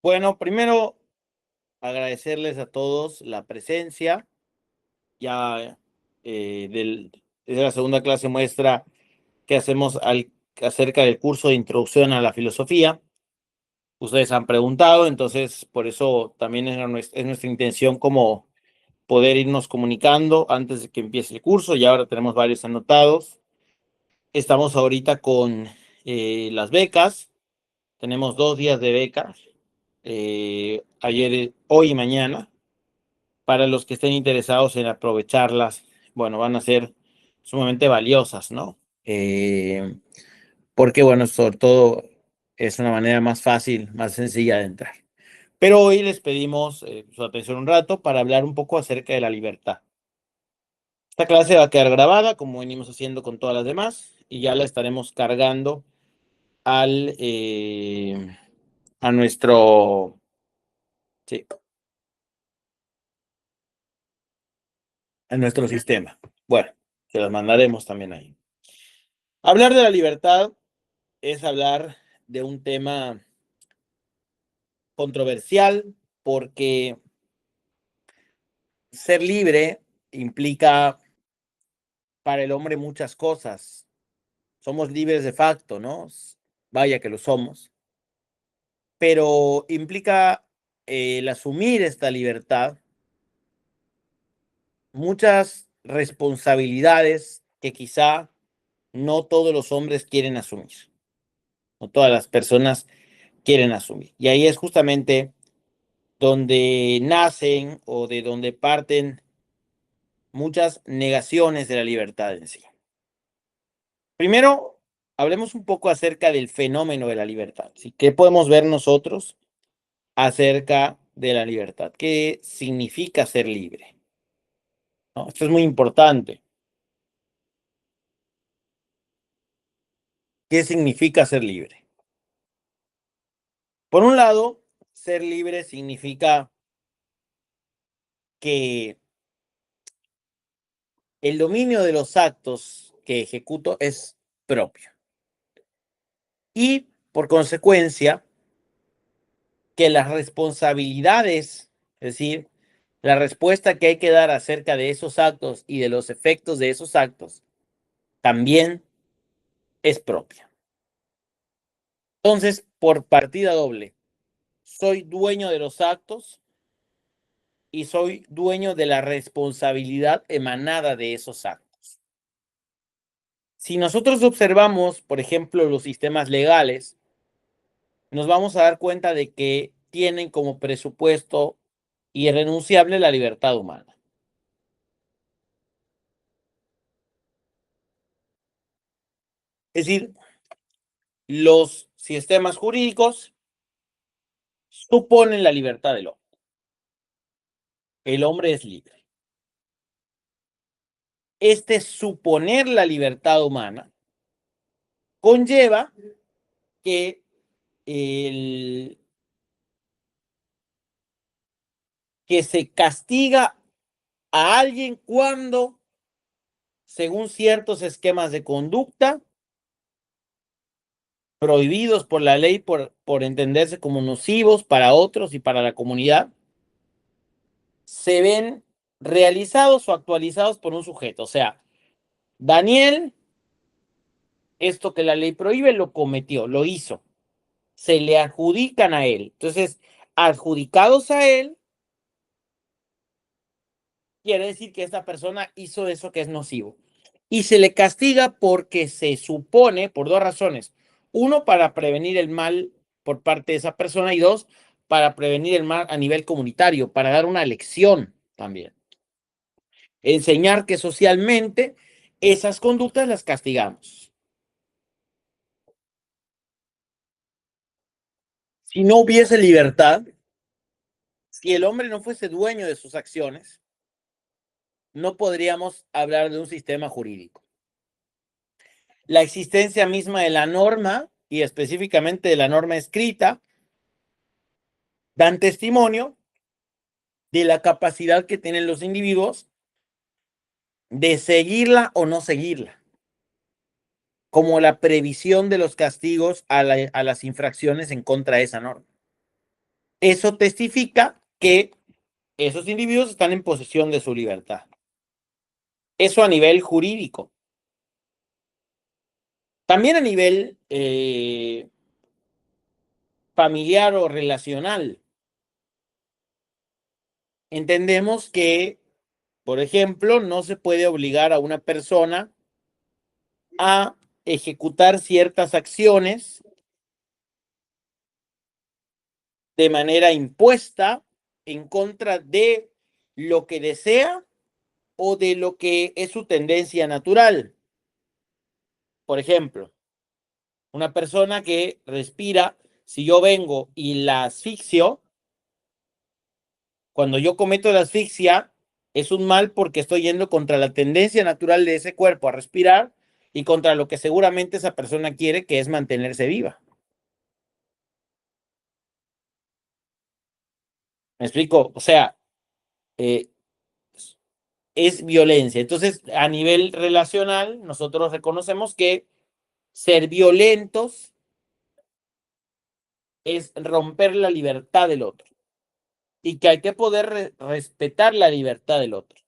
Bueno, primero agradecerles a todos la presencia. Ya desde la segunda clase muestra que hacemos acerca del curso de Introducción a la Filosofía. Ustedes han preguntado, entonces por eso también es nuestra intención como poder irnos comunicando antes de que empiece el curso. Ya ahora tenemos varios anotados. Estamos ahorita con las becas. Tenemos 2 días de becas, hoy y mañana. Para los que estén interesados en aprovecharlas, bueno, van a ser sumamente valiosas, ¿no? Porque, bueno, sobre todo es una manera más fácil, más sencilla de entrar. Pero hoy les pedimos su atención un rato para hablar un poco acerca de la libertad. Esta clase va a quedar grabada, como venimos haciendo con todas las demás, y ya la estaremos cargando al, a nuestro, sí, a nuestro sistema. Bueno, se las mandaremos también ahí. Hablar de la libertad es hablar de un tema controversial porque ser libre implica para el hombre muchas cosas. Somos libres de facto, ¿no? Vaya que lo somos. Pero implica el asumir esta libertad muchas responsabilidades que quizá no todos los hombres quieren asumir, no todas las personas quieren asumir. Y ahí es justamente donde nacen o de donde parten muchas negaciones de la libertad en sí. Primero, hablemos un poco acerca del fenómeno de la libertad. ¿Sí? ¿Qué podemos ver nosotros acerca de la libertad? ¿Qué significa ser libre? ¿No? Esto es muy importante. ¿Qué significa ser libre? Por un lado, ser libre significa que el dominio de los actos que ejecuto es propio. Y, por consecuencia, que las responsabilidades, es decir, la respuesta que hay que dar acerca de esos actos y de los efectos de esos actos, también es propia. Entonces, por partida doble, soy dueño de los actos y soy dueño de la responsabilidad emanada de esos actos. Si nosotros observamos, por ejemplo, los sistemas legales, nos vamos a dar cuenta de que tienen como presupuesto irrenunciable la libertad humana. Es decir, los sistemas jurídicos suponen la libertad del hombre. El hombre es libre. Este suponer la libertad humana conlleva que, que se castiga a alguien cuando, según ciertos esquemas de conducta, prohibidos por la ley por entenderse como nocivos para otros y para la comunidad, se ven realizados o actualizados por un sujeto. O sea, Daniel, esto que la ley prohíbe, lo cometió, lo hizo. Se le adjudican a él. Entonces, adjudicados a él, quiere decir que esta persona hizo eso que es nocivo. Y se le castiga porque se supone, por dos razones. Uno, para prevenir el mal por parte de esa persona y dos, para prevenir el mal a nivel comunitario, para dar una lección también. Enseñar que socialmente esas conductas las castigamos. Si no hubiese libertad, si el hombre no fuese dueño de sus acciones, no podríamos hablar de un sistema jurídico. La existencia misma de la norma y específicamente de la norma escrita dan testimonio de la capacidad que tienen los individuos de seguirla o no seguirla, como la previsión de los castigos a las infracciones en contra de esa norma. eso testifica que esos individuos están en posesión de su libertad. Eso a nivel jurídico. También a nivel familiar o relacional. Entendemos que, por ejemplo, no se puede obligar a una persona a ejecutar ciertas acciones de manera impuesta en contra de lo que desea o de lo que es su tendencia natural. Por ejemplo, una persona que respira, si yo vengo y la asfixio, cuando yo cometo la asfixia, es un mal porque estoy yendo contra la tendencia natural de ese cuerpo a respirar y contra lo que seguramente esa persona quiere, que es mantenerse viva. ¿Me explico? O sea, eh, es violencia. Entonces, a nivel relacional, nosotros reconocemos que ser violentos es romper la libertad del otro y que hay que poder respetar la libertad del otro.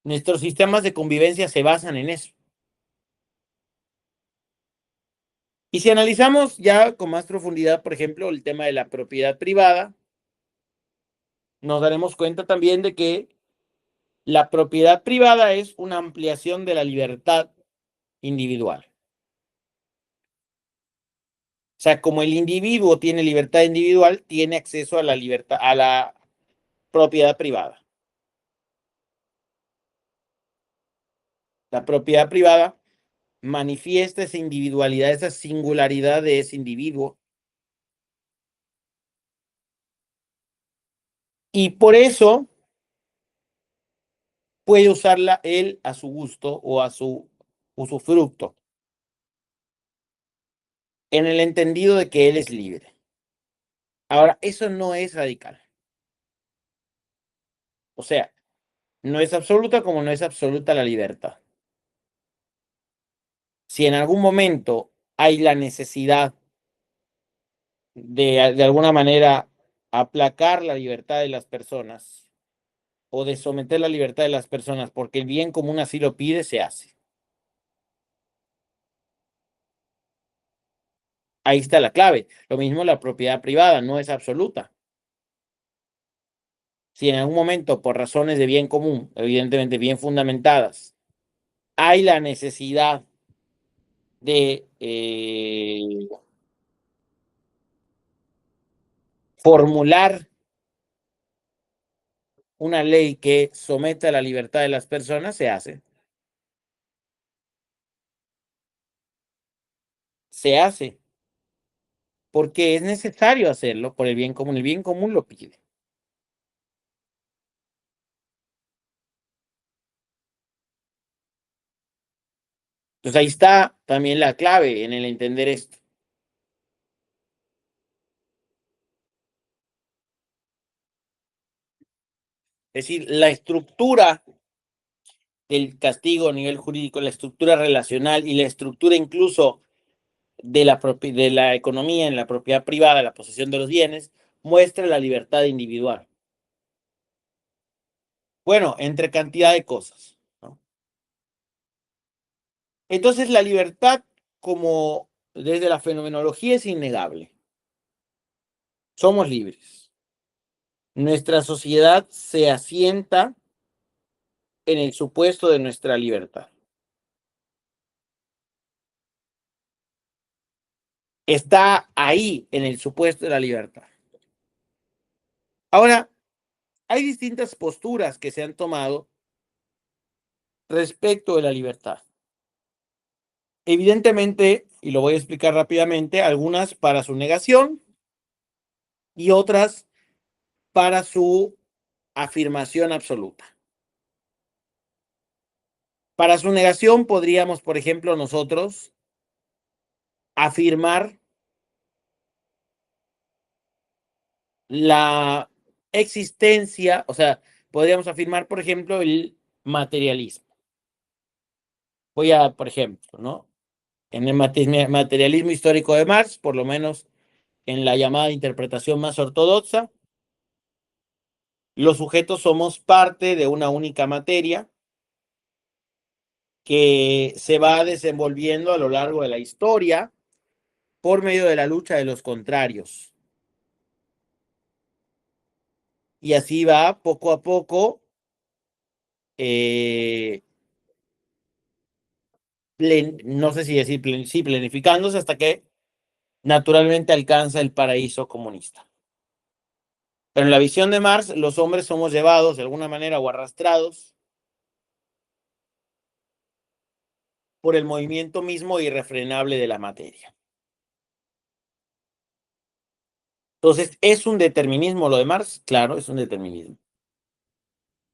Nuestros sistemas de convivencia se basan en eso. Y si analizamos ya con más profundidad, por ejemplo, el tema de la propiedad privada, nos daremos cuenta también de que la propiedad privada es una ampliación de la libertad individual. O sea, como el individuo tiene libertad individual, tiene acceso a la libertad, a la propiedad privada. La propiedad privada manifiesta esa individualidad, esa singularidad de ese individuo. Y por eso puede usarla él a su gusto o a su usufructo, en el entendido de que él es libre. Ahora, eso no es radical. O sea, no es absoluta como no es absoluta la libertad. Si en algún momento hay la necesidad de alguna manera aplacar la libertad de las personas o de someter la libertad de las personas porque el bien común así lo pide, se hace. Ahí está la clave. Lo mismo la propiedad privada, no es absoluta. Si en algún momento, por razones de bien común, evidentemente bien fundamentadas, hay la necesidad de formular una ley que someta la libertad de las personas, se hace. Se hace porque es necesario hacerlo por el bien común lo pide. Entonces ahí está también la clave en el entender esto. Es decir, la estructura del castigo a nivel jurídico, la estructura relacional y la estructura incluso de la economía en la propiedad privada, la posesión de los bienes, muestra la libertad individual. Bueno, entre cantidad de cosas, ¿no? Entonces la libertad, como desde la fenomenología, es innegable. Somos libres. Nuestra sociedad se asienta en el supuesto de nuestra libertad. Está ahí en el supuesto de la libertad. Ahora, hay distintas posturas que se han tomado respecto de la libertad. Evidentemente, y lo voy a explicar rápidamente, algunas para su negación y otras para su afirmación absoluta. Para su negación podríamos, por ejemplo, nosotros afirmar la existencia, o sea, podríamos afirmar, por ejemplo, el materialismo. Voy por ejemplo, ¿no? En el materialismo histórico de Marx, por lo menos en la llamada interpretación más ortodoxa, los sujetos somos parte de una única materia que se va desenvolviendo a lo largo de la historia por medio de la lucha de los contrarios. Y así va poco a poco, no sé si decir, sí, planificándose hasta que naturalmente alcanza el paraíso comunista. Pero en la visión de Marx, los hombres somos llevados de alguna manera o arrastrados por el movimiento mismo irrefrenable de la materia. Entonces, ¿es un determinismo lo de Marx? Claro, es un determinismo.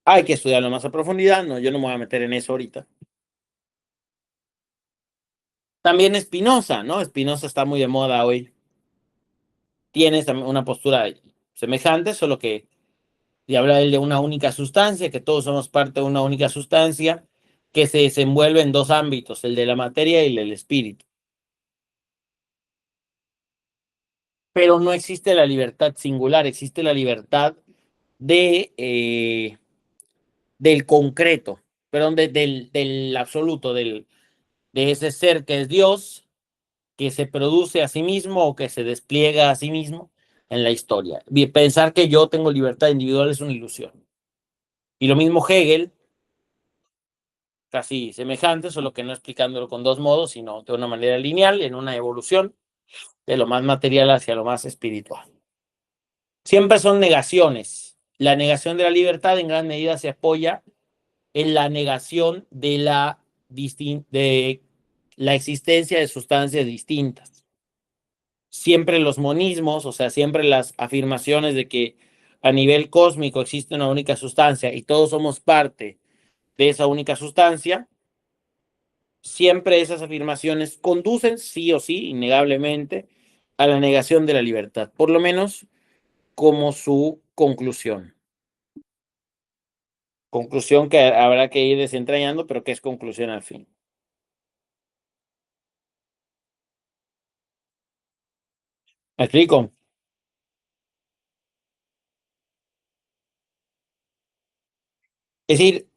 Hay que estudiarlo más a profundidad, no, yo no me voy a meter en eso ahorita. También Spinoza, ¿no? Spinoza está muy de moda hoy. Tiene una postura semejante, solo que y habla él de una única sustancia, que todos somos parte de una única sustancia, que se desenvuelve en dos ámbitos, el de la materia y el del espíritu. Pero no existe la libertad singular, existe la libertad del concreto, perdón, del absoluto, de ese ser que es Dios, que se produce a sí mismo o que se despliega a sí mismo en la historia. Pensar que yo tengo libertad individual es una ilusión. Y lo mismo Hegel, casi semejante, solo que no explicándolo con dos modos, sino de una manera lineal, en una evolución de lo más material hacia lo más espiritual. Siempre son negaciones. La negación de la libertad en gran medida se apoya en la negación de la existencia de sustancias distintas. Siempre los monismos, o sea, siempre las afirmaciones de que a nivel cósmico existe una única sustancia y todos somos parte de esa única sustancia, siempre esas afirmaciones conducen, sí o sí, innegablemente, a la negación de la libertad, por lo menos como su conclusión. Conclusión que habrá que ir desentrañando, pero que es conclusión al fin. ¿Me explico? Es decir,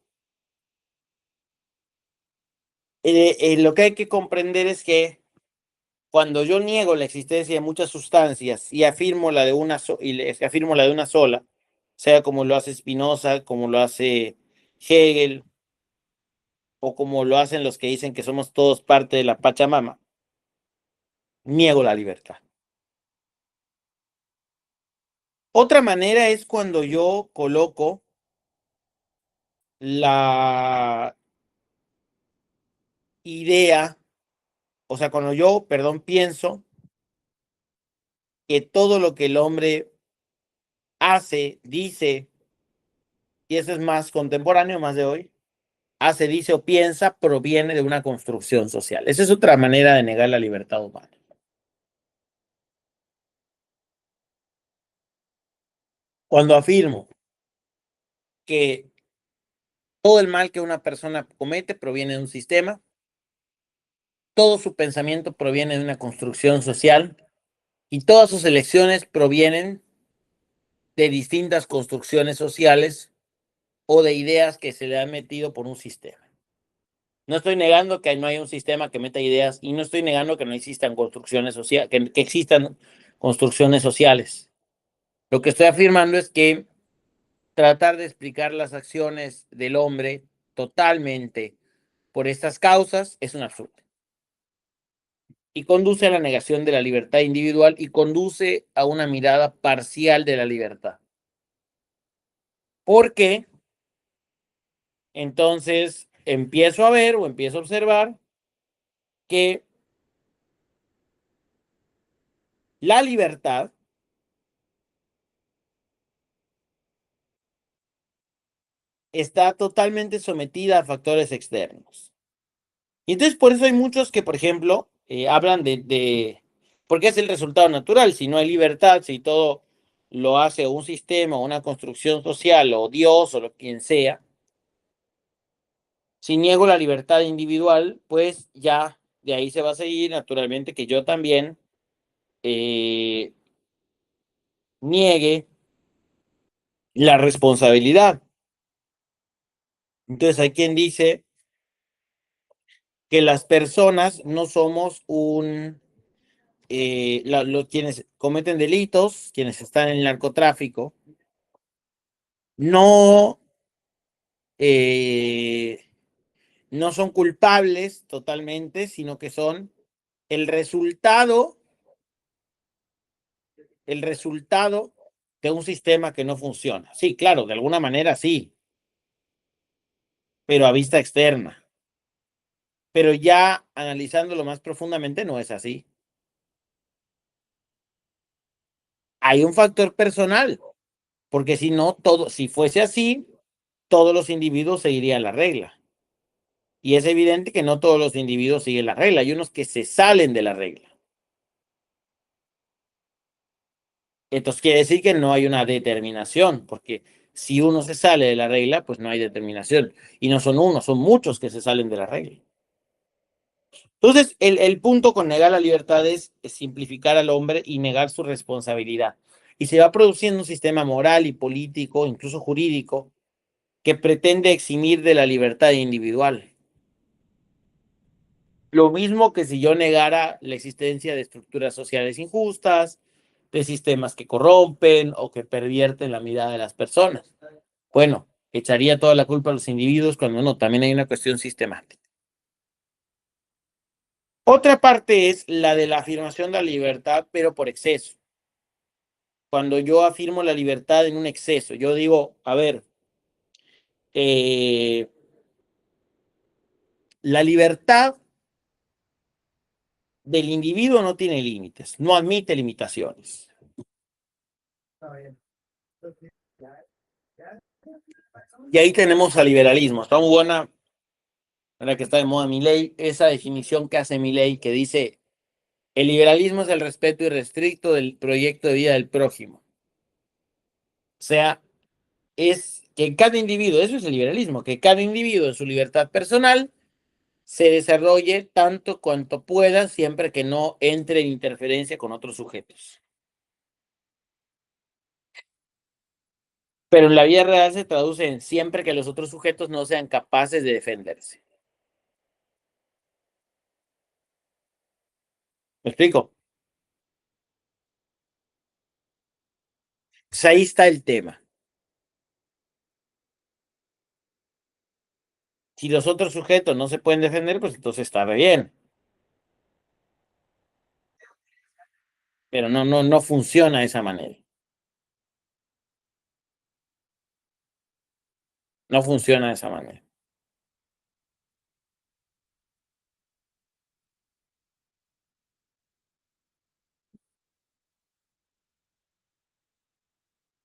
lo que hay que comprender es que cuando yo niego la existencia de muchas sustancias y afirmo la de afirmo la de una sola, sea como lo hace Spinoza, como lo hace Hegel, o como lo hacen los que dicen que somos todos parte de la Pachamama, niego la libertad. Otra manera es cuando yo coloco la idea, o sea, cuando yo, perdón, pienso que todo lo que el hombre hace, dice, y eso es más contemporáneo, más de hoy, hace, dice o piensa, proviene de una construcción social. Esa es otra manera de negar la libertad humana. Cuando afirmo que todo el mal que una persona comete proviene de un sistema, todo su pensamiento proviene de una construcción social y todas sus elecciones provienen de distintas construcciones sociales o de ideas que se le han metido por un sistema. No estoy negando que no haya un sistema que meta ideas y no estoy negando que no existan construcciones sociales, que existan construcciones sociales. Lo que estoy afirmando es que tratar de explicar las acciones del hombre totalmente por estas causas es un absurdo. Y conduce a la negación de la libertad individual y conduce a una mirada parcial de la libertad. ¿Por qué? Entonces empiezo a ver o empiezo a observar que la libertad está totalmente sometida a factores externos. Y entonces por eso hay muchos que, por ejemplo, hablan porque es el resultado natural, si no hay libertad, si todo lo hace un sistema, una construcción social o Dios o lo quien sea, si niego la libertad individual, pues ya de ahí se va a seguir naturalmente que yo también niegue la responsabilidad. Entonces hay quien dice que las personas no somos quienes cometen delitos, quienes están en el narcotráfico, no, eh, no son culpables totalmente, sino que son el resultado, el resultado de un sistema que no funciona. Sí, claro, de alguna manera sí, pero a vista externa. Pero ya analizándolo más profundamente no es así. Hay un factor personal, porque si no, si fuese así, todos los individuos seguirían la regla. Y es evidente que no todos los individuos siguen la regla, hay unos que se salen de la regla. Entonces quiere decir que no hay una determinación, porque si uno se sale de la regla, pues no hay determinación. Y no son uno, son muchos que se salen de la regla. Entonces, el punto con negar la libertad es simplificar al hombre y negar su responsabilidad. Y se va produciendo un sistema moral y político, incluso jurídico, que pretende eximir de la libertad individual. Lo mismo que si yo negara la existencia de estructuras sociales injustas, de sistemas que corrompen o que pervierten la mirada de las personas. Bueno, echaría toda la culpa a los individuos cuando no, también hay una cuestión sistemática. Otra parte es la de la afirmación de la libertad, pero por exceso. Cuando yo afirmo la libertad en un exceso, yo digo, a ver, eh, la libertad del individuo no tiene límites, no admite limitaciones. Y ahí tenemos al liberalismo. Está muy buena, ahora que está de moda Milei, esa definición que hace Milei que dice, el liberalismo es el respeto irrestricto del proyecto de vida del prójimo. O sea, es que cada individuo, eso es el liberalismo, que cada individuo en su libertad personal se desarrolle tanto cuanto pueda, siempre que no entre en interferencia con otros sujetos. Pero en la vida real se traduce en siempre que los otros sujetos no sean capaces de defenderse. ¿Me explico? Pues ahí está el tema. Si los otros sujetos no se pueden defender, pues entonces está bien. Pero no funciona de esa manera. No funciona de esa manera.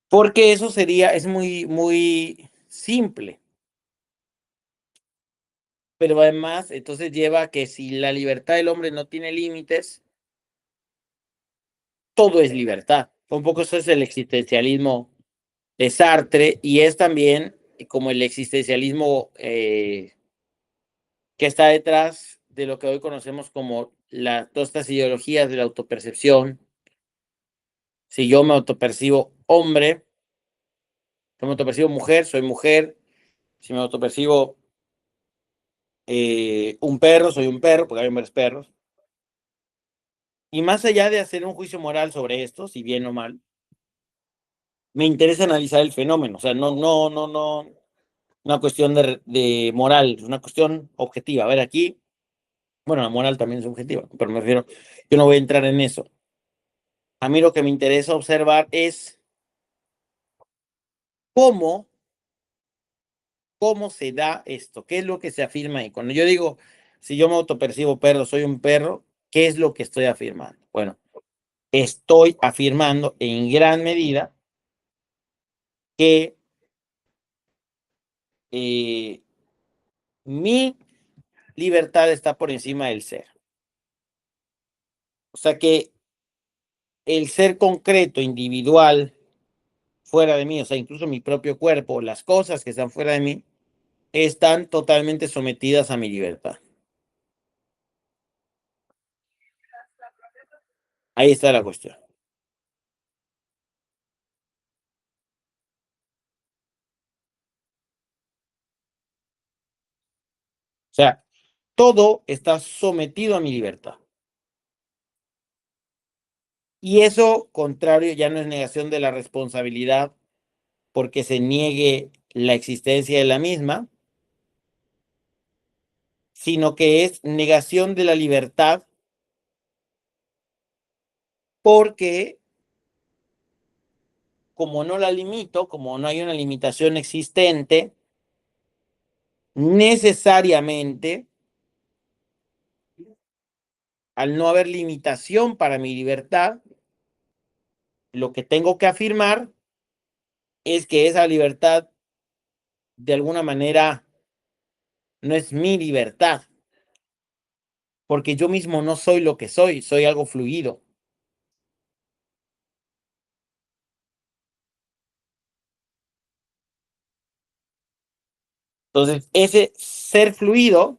Porque eso es muy simple. Pero además, entonces lleva a que si la libertad del hombre no tiene límites, todo es libertad. Un poco eso es el existencialismo de Sartre y es también como el existencialismo que está detrás de lo que hoy conocemos como todas estas ideologías de la autopercepción. Si yo me autopercibo hombre, si me autopercibo mujer, soy mujer. Si me autopercibo un perro, soy un perro, porque hay hombres perros. Y más allá de hacer un juicio moral sobre esto, si bien o mal, me interesa analizar el fenómeno. O sea, no, una cuestión de moral, es una cuestión objetiva. A ver, aquí, bueno, la moral también es objetiva, pero me refiero, yo no voy a entrar en eso. A mí lo que me interesa observar es cómo, cómo se da esto, qué es lo que se afirma ahí. Cuando yo digo, si yo me autopercibo perro, soy un perro, ¿qué es lo que estoy afirmando? Bueno, estoy afirmando en gran medida que eh, mi libertad está por encima del ser. O sea que el ser concreto, individual, fuera de mí, o sea, incluso mi propio cuerpo, las cosas que están fuera de mí, están totalmente sometidas a mi libertad. Ahí está la cuestión. todo está sometido a mi libertad. Y eso, contrario, ya no es negación de la responsabilidad porque se niegue la existencia de la misma, sino que es negación de la libertad porque como no la limito, como no hay una limitación existente, necesariamente, al no haber limitación para mi libertad, lo que tengo que afirmar es que esa libertad, de alguna manera, no es mi libertad, porque yo mismo no soy lo que soy algo fluido. Entonces, ese ser fluido,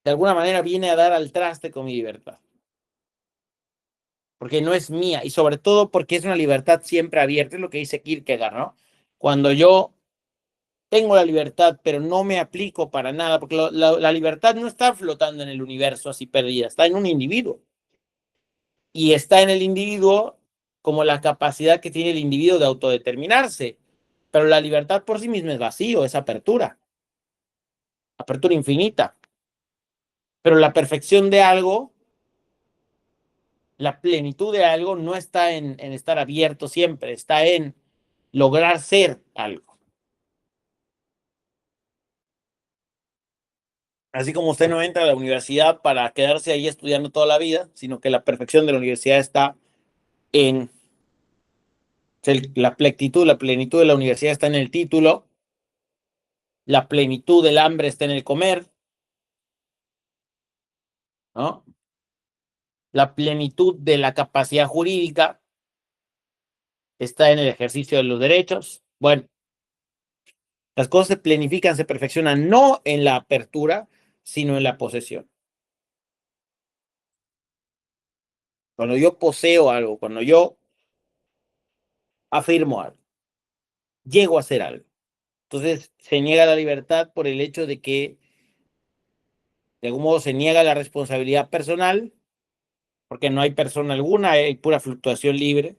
de alguna manera, viene a dar al traste con mi libertad, porque no es mía y sobre todo porque es una libertad siempre abierta, es lo que dice Kierkegaard, ¿no? Cuando yo tengo la libertad, pero no me aplico para nada, porque la libertad no está flotando en el universo así perdida, está en un individuo. Y está en el individuo como la capacidad que tiene el individuo de autodeterminarse. Pero la libertad por sí misma es vacío, es apertura, apertura infinita. Pero la perfección de algo, la plenitud de algo, no está en estar abierto siempre, está en lograr ser algo. Así como usted no entra a la universidad para quedarse ahí estudiando toda la vida, sino que la perfección de la universidad está en la plenitud de la universidad está en el título, la plenitud del hambre está en el comer, ¿no? La plenitud de la capacidad jurídica está en el ejercicio de los derechos. Bueno, las cosas se planifican, se perfeccionan no en la apertura, sino en la posesión. Cuando yo poseo algo, cuando yo afirmo algo, llego a hacer algo. Entonces se niega la libertad por el hecho de que de algún modo se niega la responsabilidad personal, porque no hay persona alguna, hay pura fluctuación libre.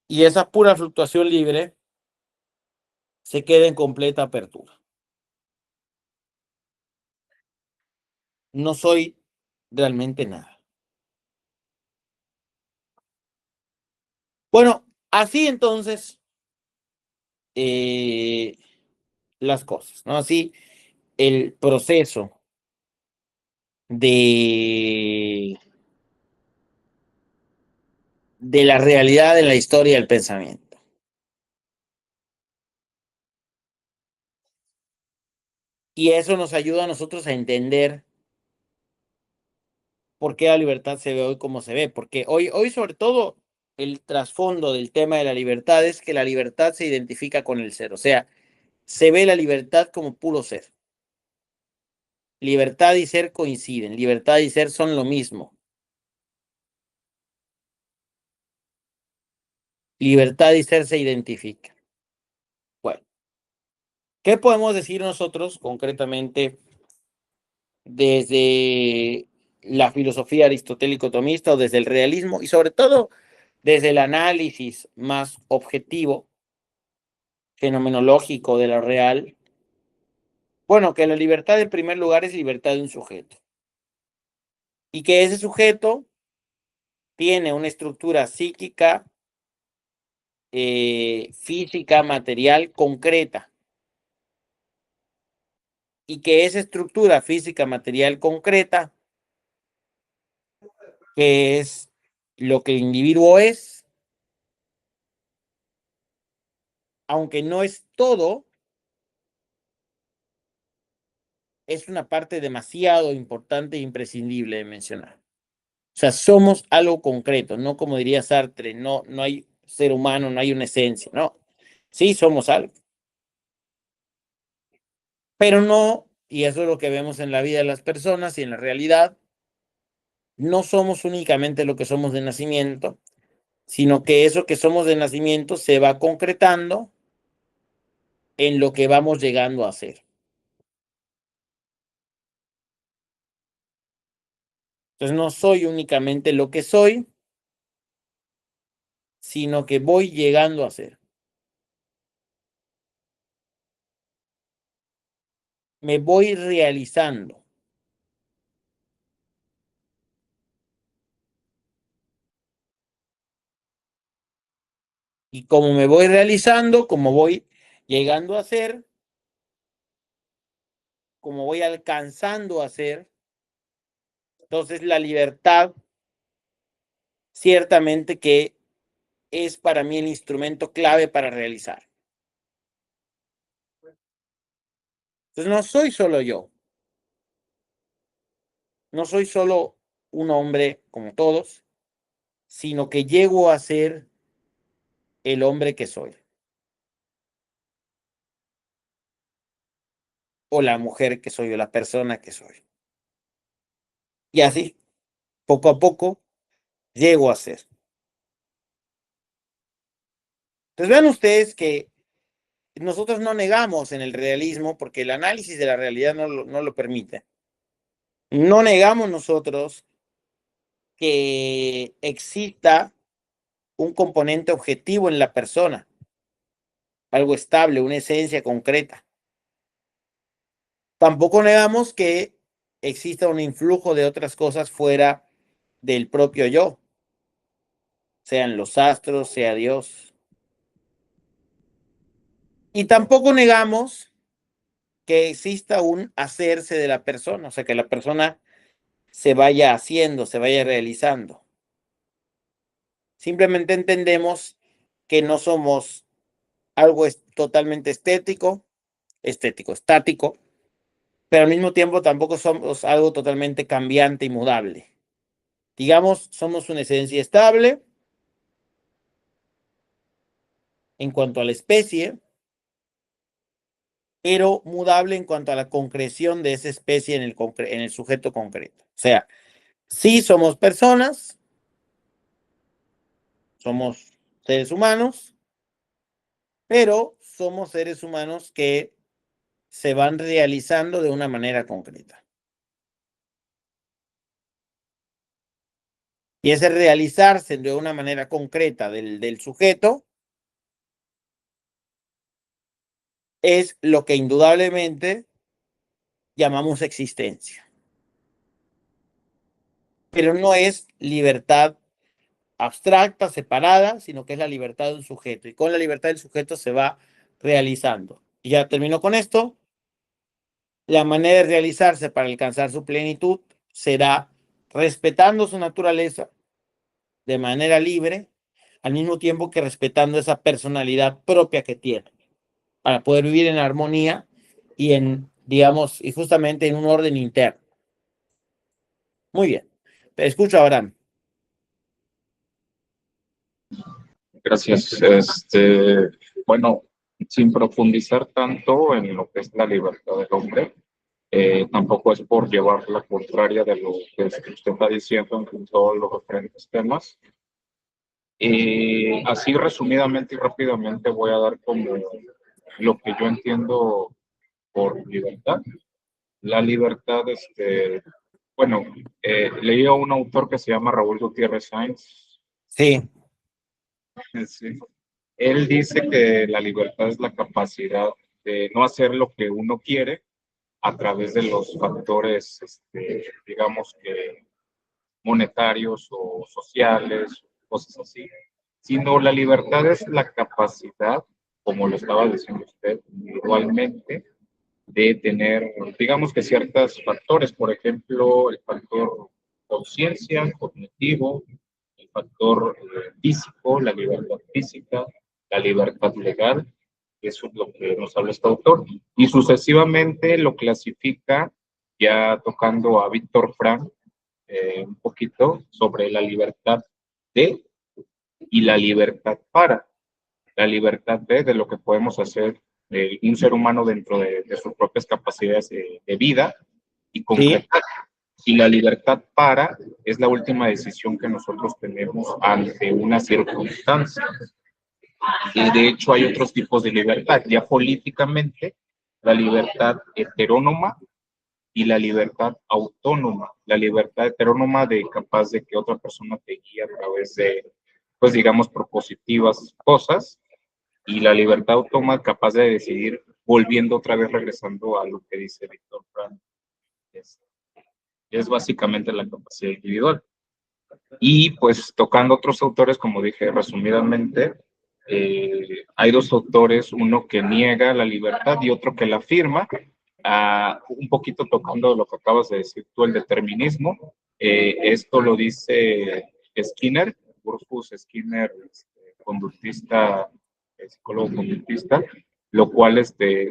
Y esa pura fluctuación libre se queda en completa apertura. No soy realmente nada. Bueno, así entonces eh, las cosas, ¿no? Así el proceso de, de la realidad en la historia del pensamiento. Y eso nos ayuda a nosotros a entender por qué la libertad se ve hoy como se ve. Porque hoy sobre todo, el trasfondo del tema de la libertad es que la libertad se identifica con el ser. O sea, se ve la libertad como puro ser. Libertad y ser coinciden, libertad y ser son lo mismo. Libertad y ser se identifican. Bueno, ¿qué podemos decir nosotros concretamente desde la filosofía aristotélico-tomista o desde el realismo y sobre todo desde el análisis más objetivo, fenomenológico de lo real? Bueno, que la libertad en primer lugar es libertad de un sujeto y que ese sujeto tiene una estructura psíquica, física, material, concreta, y que esa estructura física, material, concreta, que es lo que el individuo es, aunque no es todo, es una parte demasiado importante e imprescindible de mencionar. O sea, somos algo concreto, no como diría Sartre, no hay ser humano, no hay una esencia, no. Sí, somos algo, pero no, y eso es lo que vemos en la vida de las personas y en la realidad, no somos únicamente lo que somos de nacimiento, sino que eso que somos de nacimiento se va concretando en lo que vamos llegando a ser. Entonces no soy únicamente lo que soy, sino que voy llegando a ser. Me voy realizando. Y como me voy realizando, como voy llegando a ser, como voy alcanzando a ser, entonces la libertad ciertamente que es para mí el instrumento clave para realizar. Entonces no soy solo yo, no soy solo un hombre como todos, sino que llego a ser el hombre que soy o la mujer que soy o la persona que soy. Y así, poco a poco, llego a ser. Entonces vean ustedes que nosotros no negamos en el realismo porque el análisis de la realidad no lo permite. No negamos nosotros que exista un componente objetivo en la persona, algo estable, una esencia concreta. Tampoco negamos que exista un influjo de otras cosas fuera del propio yo, sean los astros, sea Dios. Y tampoco negamos que exista un hacerse de la persona, o sea, que la persona se vaya haciendo, se vaya realizando. Simplemente entendemos que no somos algo totalmente estático, pero al mismo tiempo tampoco somos algo totalmente cambiante y mudable. Digamos, somos una esencia estable en cuanto a la especie, pero mudable en cuanto a la concreción de esa especie en el sujeto concreto. O sea, sí somos personas, somos seres humanos, pero somos seres humanos que se van realizando de una manera concreta. Y ese realizarse de una manera concreta del sujeto es lo que indudablemente llamamos existencia. Pero no es libertad abstracta, separada, sino que es la libertad de un sujeto. Y con la libertad del sujeto se va realizando. Y ya termino con esto. La manera de realizarse para alcanzar su plenitud será respetando su naturaleza de manera libre, al mismo tiempo que respetando esa personalidad propia que tiene, para poder vivir en armonía y en, digamos, y justamente en un orden interno. Muy bien. Te escucho, Abraham. Gracias. Bueno, sin profundizar tanto en lo que es la libertad del hombre, tampoco es por llevar la contraria de lo que usted está diciendo en todos los diferentes temas. Y así resumidamente y rápidamente voy a dar como lo que yo entiendo por libertad. La libertad, bueno, leí a un autor que se llama Raúl Gutiérrez Sainz. Sí. Sí. Él dice que la libertad es la capacidad de no hacer lo que uno quiere a través de los factores, digamos que monetarios o sociales, cosas así, sino la libertad es la capacidad, como lo estaba diciendo usted, individualmente, de tener, digamos que ciertos factores, por ejemplo, el factor conciencia, cognitivo, el factor físico, la libertad física, la libertad legal, eso es lo que nos habla este autor, y sucesivamente lo clasifica, ya tocando a Víctor Frank, un poquito sobre la libertad de y la libertad para. La libertad de lo que podemos hacer un ser humano dentro de sus propias capacidades de vida y Sí. concretar. Y la libertad para es la última decisión que nosotros tenemos ante una circunstancia. Y de hecho hay otros tipos de libertad. Ya políticamente, la libertad heterónoma y la libertad autónoma. La libertad heterónoma de capaz de que otra persona te guíe a través de, pues digamos, propositivas cosas, y la libertad autónoma capaz de decidir, volviendo otra vez, regresando a lo que dice Víctor Frank, es básicamente la capacidad individual. Y pues tocando otros autores, como dije resumidamente, hay dos autores, uno que niega la libertad y otro que la afirma. Un poquito tocando lo que acabas de decir tú, el determinismo. Esto lo dice Skinner, Rufus Skinner, conductista, psicólogo conductista, lo cual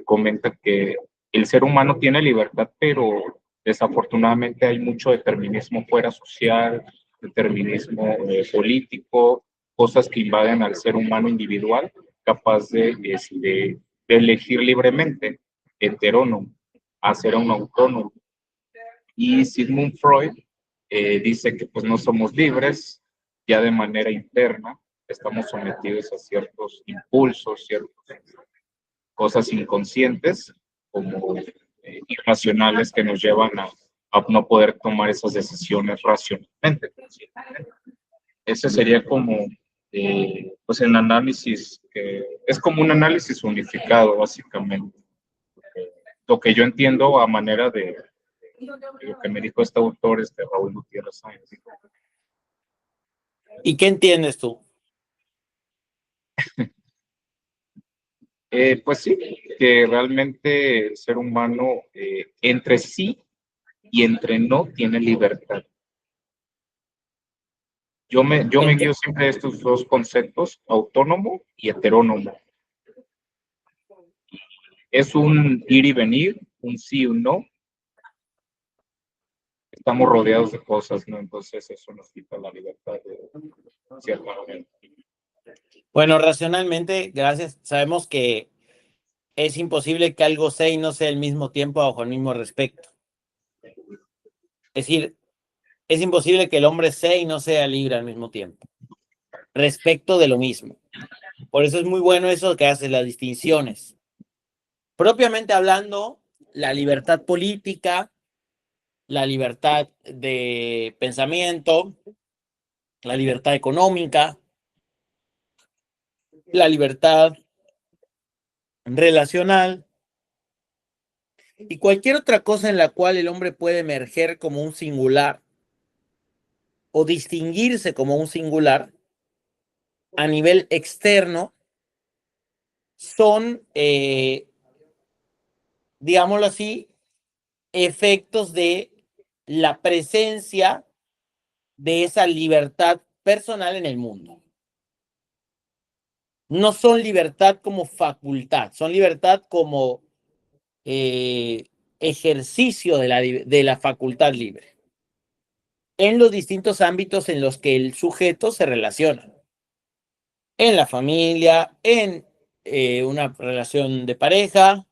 comenta que el ser humano tiene libertad, pero desafortunadamente hay mucho determinismo fuera social, determinismo político, cosas que invaden al ser humano individual, capaz de elegir libremente, heterónomo, a ser un autónomo. Y Sigmund Freud dice que pues no somos libres, ya de manera interna, estamos sometidos a ciertos impulsos, ciertas cosas inconscientes, como irracionales, que nos llevan a no poder tomar esas decisiones racionalmente. Ese sería como, pues el análisis, es como un análisis unificado, básicamente. Lo que yo entiendo a manera de lo que me dijo este autor, Raúl Gutiérrez Sáenz. ¿Y qué entiendes tú? Pues sí, que realmente el ser humano entre sí y entre no tiene libertad. Yo me guío siempre de estos dos conceptos, autónomo y heterónomo. Es un ir y venir, un sí y un no. Estamos rodeados de cosas, ¿no? Entonces eso nos quita la libertad de cierta manera. Bueno, racionalmente, gracias, sabemos que es imposible que algo sea y no sea al mismo tiempo bajo el mismo respecto. Es decir, es imposible que el hombre sea y no sea libre al mismo tiempo, respecto de lo mismo. Por eso es muy bueno eso que hace las distinciones. Propiamente hablando, la libertad política, la libertad de pensamiento, la libertad económica, la libertad relacional y cualquier otra cosa en la cual el hombre puede emerger como un singular o distinguirse como un singular a nivel externo son, digámoslo así, efectos de la presencia de esa libertad personal en el mundo. No son libertad como facultad, son libertad como ejercicio de la facultad libre en los distintos ámbitos en los que el sujeto se relaciona. En la familia, en una relación de pareja,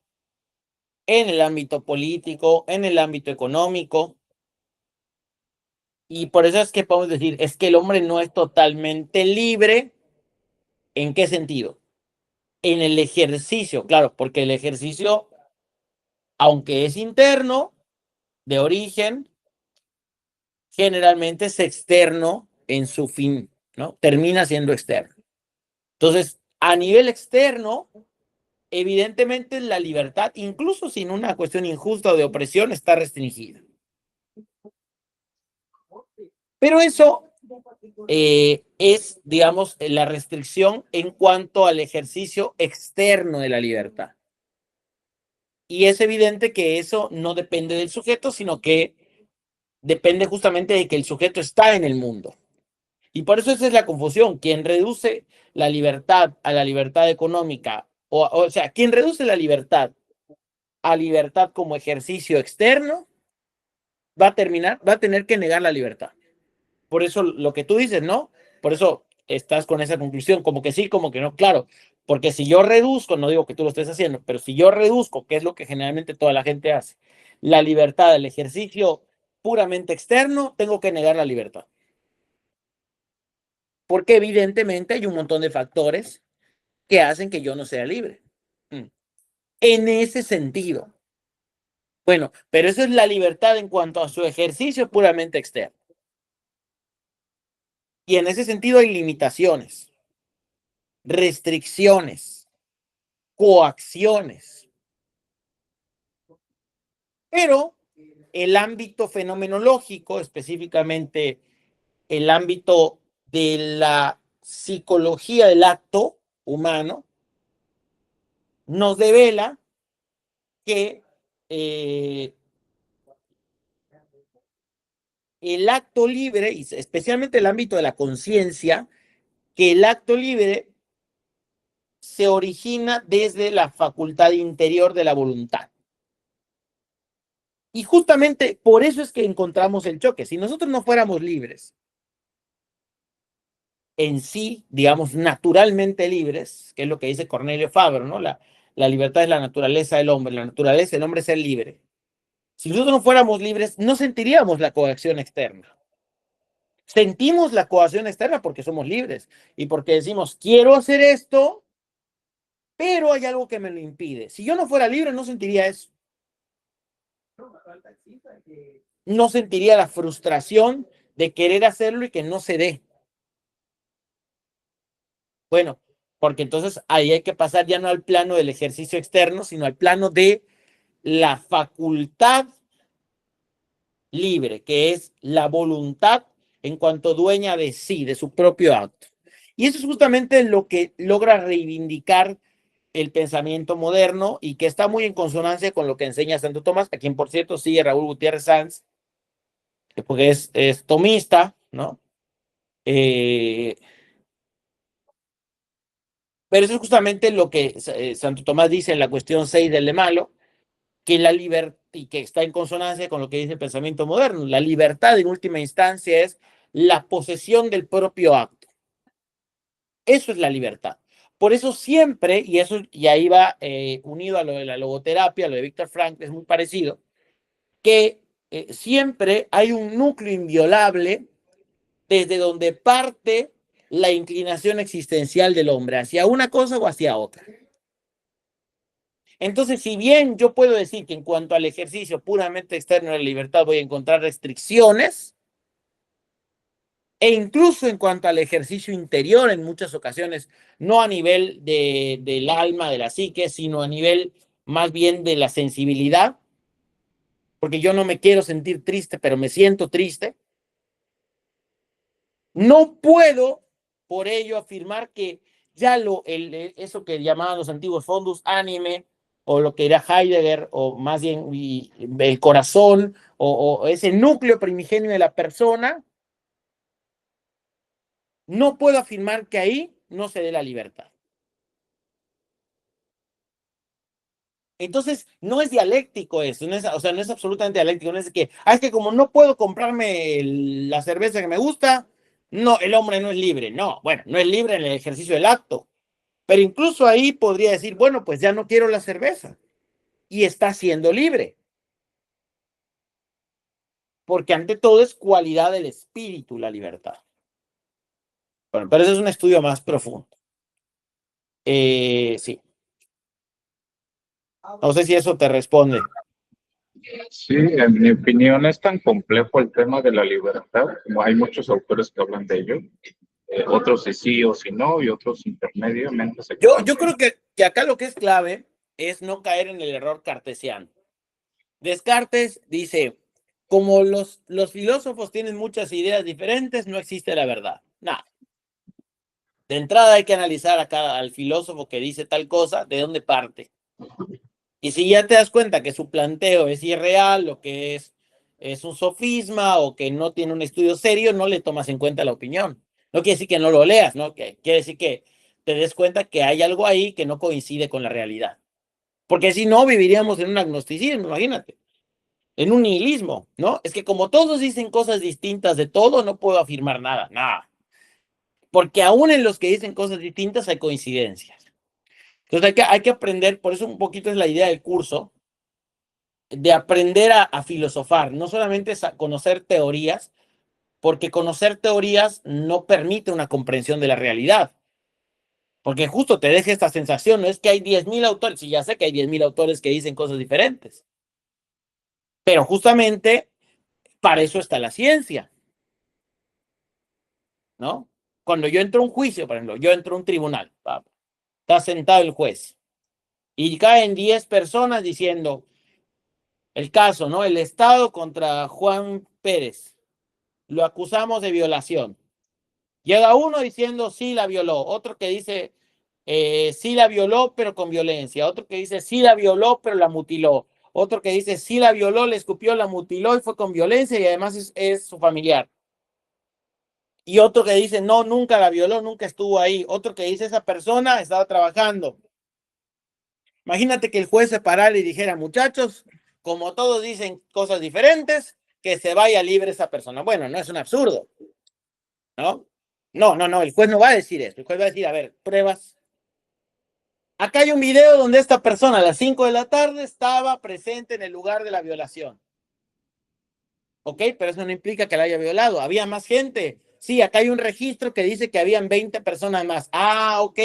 en el ámbito político, en el ámbito económico. Y por eso es que podemos decir, es que el hombre no es totalmente libre. ¿En qué sentido? En el ejercicio, claro, porque el ejercicio, aunque es interno, de origen, generalmente es externo en su fin, ¿no? Termina siendo externo. Entonces, a nivel externo, evidentemente la libertad, incluso sin una cuestión injusta o de opresión, está restringida. Pero eso es, digamos, la restricción en cuanto al ejercicio externo de la libertad. Y es evidente que eso no depende del sujeto, sino que depende justamente de que el sujeto está en el mundo. Y por eso esa es la confusión. Quien reduce la libertad a la libertad económica, o sea, quien reduce la libertad a libertad como ejercicio externo, va a tener que negar la libertad. Por eso lo que tú dices, ¿no? Por eso estás con esa conclusión, como que sí, como que no, claro, porque si yo reduzco, no digo que tú lo estés haciendo, pero si yo reduzco, que es lo que generalmente toda la gente hace, la libertad del ejercicio puramente externo, tengo que negar la libertad. Porque evidentemente hay un montón de factores que hacen que yo no sea libre. En ese sentido. Bueno, pero eso es la libertad en cuanto a su ejercicio puramente externo. Y en ese sentido hay limitaciones, restricciones, coacciones. Pero el ámbito fenomenológico, específicamente el ámbito de la psicología del acto humano, nos devela que el acto libre, y especialmente el ámbito de la conciencia, que el acto libre se origina desde la facultad interior de la voluntad. Y justamente por eso es que encontramos el choque. Si nosotros no fuéramos libres, en sí, digamos, naturalmente libres, que es lo que dice Cornelio Fabro, ¿no? La libertad es la naturaleza del hombre, la naturaleza del hombre es ser libre. Si nosotros no fuéramos libres, no sentiríamos la coacción externa. Sentimos la coacción externa porque somos libres y porque decimos, quiero hacer esto, pero hay algo que me lo impide. Si yo no fuera libre, no sentiría eso. No sentiría la frustración de querer hacerlo y que no se dé. Bueno, porque entonces ahí hay que pasar ya no al plano del ejercicio externo, sino al plano de la facultad libre, que es la voluntad en cuanto dueña de sí, de su propio acto. Y eso es justamente lo que logra reivindicar el pensamiento moderno y que está muy en consonancia con lo que enseña Santo Tomás, a quien por cierto sigue Raúl Gutiérrez Sanz, porque es tomista, ¿no? Pero eso es justamente lo que Santo Tomás dice en la cuestión 6 del de Malo, que la libertad, y que está en consonancia con lo que dice el pensamiento moderno, la libertad en última instancia es la posesión del propio acto. Eso es la libertad. Por eso siempre, y eso y ahí va unido a lo de la logoterapia, lo de Víctor Frankl, es muy parecido, que siempre hay un núcleo inviolable desde donde parte la inclinación existencial del hombre, hacia una cosa o hacia otra. Entonces, si bien yo puedo decir que en cuanto al ejercicio puramente externo de la libertad voy a encontrar restricciones, e incluso en cuanto al ejercicio interior, en muchas ocasiones, no a nivel del alma, de la psique, sino a nivel más bien de la sensibilidad, porque yo no me quiero sentir triste, pero me siento triste. No puedo, por ello, afirmar que ya eso que llamaban los antiguos fondus anime, o lo que era Heidegger, o más bien el corazón, o ese núcleo primigenio de la persona, no puedo afirmar que ahí no se dé la libertad. Entonces, no es dialéctico eso, no es, o sea, no es absolutamente dialéctico, no es que, es que como no puedo comprarme la cerveza que me gusta, no, el hombre no es libre. No, bueno, no es libre en el ejercicio del acto, pero incluso ahí podría decir, bueno, pues ya no quiero la cerveza y está siendo libre, porque ante todo es cualidad del espíritu la libertad. Bueno, pero ese es un estudio más profundo. Sí. No sé si eso te responde. Sí, en mi opinión es tan complejo el tema de la libertad, como hay muchos autores que hablan de ello, otros sí o sí no, y otros intermediamente se Yo, quedan. yo creo que acá lo que es clave es no caer en el error cartesiano. Descartes dice, como los filósofos tienen muchas ideas diferentes, no existe la verdad. Nada. De entrada hay que analizar acá al filósofo que dice tal cosa, de dónde parte. Y si ya te das cuenta que su planteo es irreal o que es un sofisma o que no tiene un estudio serio, no le tomas en cuenta la opinión. No quiere decir que no lo leas, ¿no? Quiere decir que te des cuenta que hay algo ahí que no coincide con la realidad. Porque si no, viviríamos en un agnosticismo, imagínate, en un nihilismo, ¿no? Es que como todos dicen cosas distintas de todo, no puedo afirmar nada, nada. Porque aún en los que dicen cosas distintas hay coincidencias. Entonces hay que aprender, por eso un poquito es la idea del curso, de aprender a filosofar, no solamente es conocer teorías, porque conocer teorías no permite una comprensión de la realidad, Porque justo te deja esta sensación, no es que hay 10.000 autores, y ya sé que hay 10.000 autores que dicen cosas diferentes, pero justamente para eso está la ciencia, ¿no? Cuando yo entro a un juicio, por ejemplo, yo entro a un tribunal, está sentado el juez, y caen 10 personas diciendo el caso, ¿no? El Estado contra Juan Pérez, lo acusamos de violación. Llega uno diciendo sí la violó, otro que dice sí la violó pero con violencia, otro que dice sí la violó pero la mutiló, otro que dice sí la violó, le escupió, la mutiló y fue con violencia y además es su familiar. Y otro que dice no, nunca la violó, nunca estuvo ahí. Otro que dice esa persona estaba trabajando. Imagínate que el juez se parara y dijera, muchachos, como todos dicen cosas diferentes, que se vaya libre esa persona. Bueno, no es un absurdo, ¿no? No, el juez no va a decir eso. El juez va a decir, a ver, pruebas. Acá hay un video donde esta persona a las 5 de la tarde estaba presente en el lugar de la violación. ¿Ok? Pero eso no implica que la haya violado. Había más gente. Sí, acá hay un registro que dice que habían 20 personas más. Ah, ok.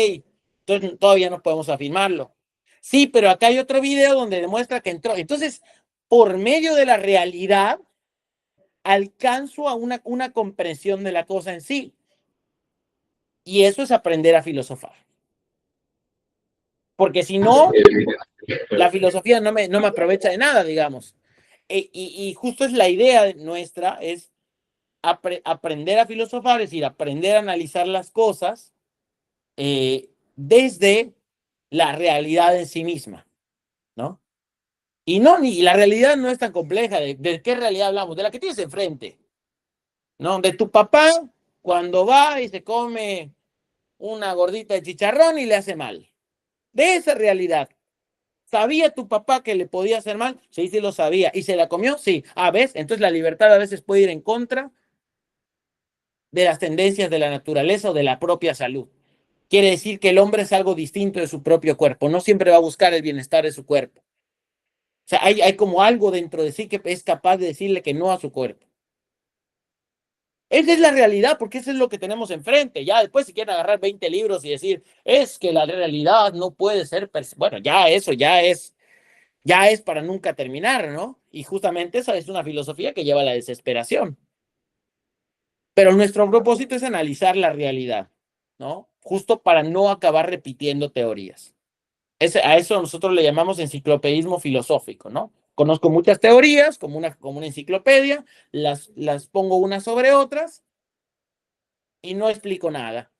Entonces todavía no podemos afirmarlo. Sí, pero acá hay otro video donde demuestra que entró. Entonces, por medio de la realidad, alcanzo a una comprensión de la cosa en sí. Y eso es aprender a filosofar. Porque si no, la filosofía no me aprovecha de nada, digamos. Y justo es la idea nuestra, es aprender a filosofar, es decir, aprender a analizar las cosas desde la realidad en sí misma, ¿no? Y no, ni la realidad no es tan compleja. ¿De qué realidad hablamos? De la que tienes enfrente, ¿no? De tu papá cuando va y se come una gordita de chicharrón y le hace mal. De esa realidad. ¿Sabía tu papá que le podía hacer mal? Sí, sí lo sabía. ¿Y se la comió? Sí. A veces, entonces la libertad a veces puede ir en contra de las tendencias de la naturaleza o de la propia salud. Quiere decir que el hombre es algo distinto de su propio cuerpo. No siempre va a buscar el bienestar de su cuerpo. O sea, hay como algo dentro de sí que es capaz de decirle que no a su cuerpo. Esa es la realidad, porque eso es lo que tenemos enfrente. Ya después, si quieren agarrar 20 libros y decir, es que la realidad no puede ser. Bueno, ya eso ya es para nunca terminar, ¿no? Y justamente esa es una filosofía que lleva a la desesperación. Pero nuestro propósito es analizar la realidad, ¿no? Justo para no acabar repitiendo teorías. A eso nosotros le llamamos enciclopedismo filosófico, ¿no? Conozco muchas teorías como una enciclopedia, las pongo unas sobre otras y no explico nada.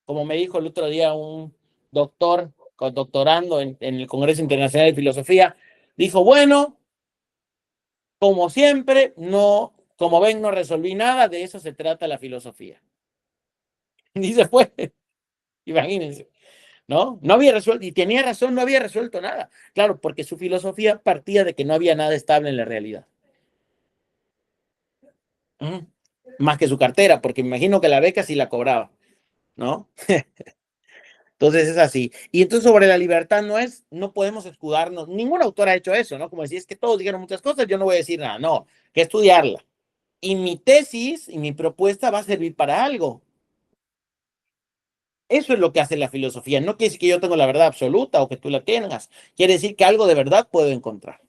Como me dijo el otro día un doctor, doctorando en el Congreso Internacional de Filosofía, dijo, bueno, como siempre, no, como ven, no resolví nada, de eso se trata la filosofía. Y se fue, imagínense, ¿no? No había resuelto, y tenía razón, no había resuelto nada. Claro, porque su filosofía partía de que no había nada estable en la realidad. Más que su cartera, porque me imagino que la beca sí la cobraba, ¿no? Entonces es así. Y entonces sobre la libertad no podemos escudarnos. Ningún autor ha hecho eso, ¿no? Como decir, es que todos dijeron muchas cosas, yo no voy a decir nada. No, que estudiarla. Y mi tesis y mi propuesta va a servir para algo. Eso es lo que hace la filosofía. No quiere decir que yo tengo la verdad absoluta o que tú la tengas. Quiere decir que algo de verdad puedo encontrar.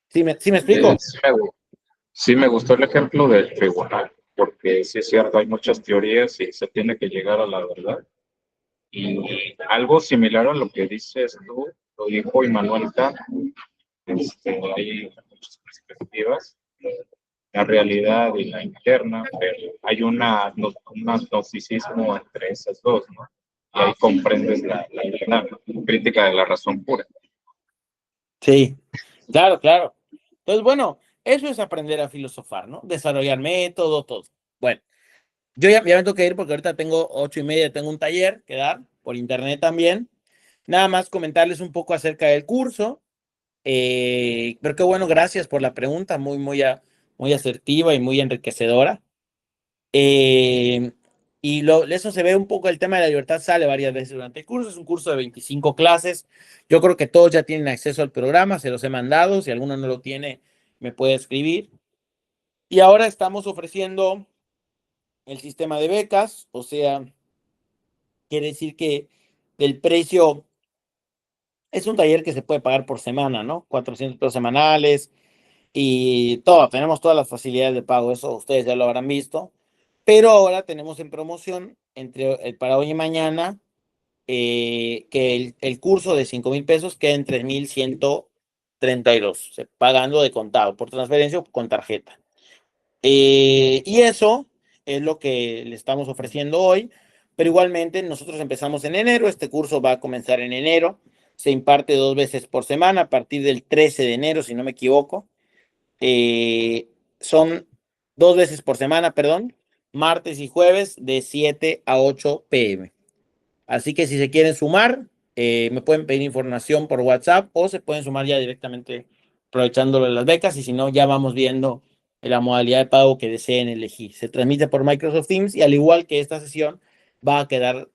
¿Sí me explico? Sí me gustó el ejemplo del tribunal, porque sí es cierto, hay muchas teorías y se tiene que llegar a la verdad. Y algo similar a lo que dices tú, lo dijo Immanuel Kant, hay muchas perspectivas, la realidad y la interna, pero hay un gnosticismo entre esas dos, ¿no? Y ahí comprendes la verdad, ¿no? Crítica de la razón pura. Sí, claro, claro. Entonces, bueno, eso es aprender a filosofar, ¿no? Desarrollar método, todo. Bueno, yo ya me tengo que ir porque ahorita tengo 8:30, tengo un taller que dar por internet también. Nada más comentarles un poco acerca del curso. Pero qué bueno, gracias por la pregunta, muy asertiva y muy enriquecedora. Eh, eso se ve un poco, el tema de la libertad sale varias veces durante el curso. Es un curso de 25 clases. Yo creo que todos ya tienen acceso al programa, se los he mandado. Si alguno no lo tiene, me puede escribir. Y ahora estamos ofreciendo el sistema de becas, o sea, quiere decir que el precio es un taller que se puede pagar por semana, ¿no? 400 pesos semanales y todo, tenemos todas las facilidades de pago, eso ustedes ya lo habrán visto, pero ahora tenemos en promoción para hoy y mañana que el curso de 5,000 pesos queda en 3,132, pagando de contado, por transferencia o con tarjeta. Y eso es lo que le estamos ofreciendo hoy, pero igualmente nosotros empezamos en enero, este curso va a comenzar en enero, se imparte 2 veces por semana a partir del 13 de enero, si no me equivoco. Son 2 veces por semana, perdón, martes y jueves de 7 a 8 p.m. Así que si se quieren sumar, me pueden pedir información por WhatsApp o se pueden sumar ya directamente aprovechándolo de las becas y si no, ya vamos viendo la modalidad de pago que deseen elegir. Se transmite por Microsoft Teams y al igual que esta sesión, va a quedar,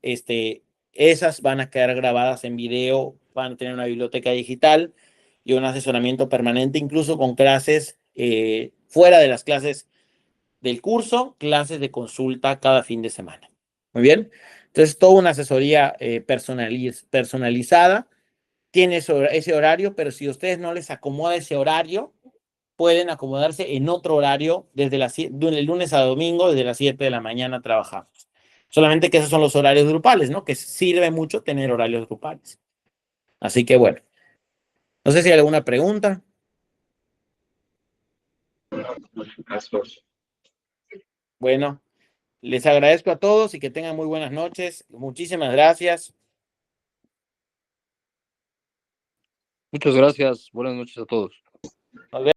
esas van a quedar grabadas en video, van a tener una biblioteca digital y un asesoramiento permanente, incluso con clases fuera de las clases del curso, clases de consulta cada fin de semana. Muy bien. Entonces, toda una asesoría personalizada tiene ese horario, pero si a ustedes no les acomoda ese horario, pueden acomodarse en otro horario desde el lunes a domingo, desde las 7 de la mañana trabajamos. Solamente que esos son los horarios grupales, ¿no? Que sirve mucho tener horarios grupales. Así que bueno, no sé si hay alguna pregunta. Gracias. Bueno, les agradezco a todos y que tengan muy buenas noches. Muchísimas gracias. Muchas gracias. Buenas noches a todos. Nos vemos.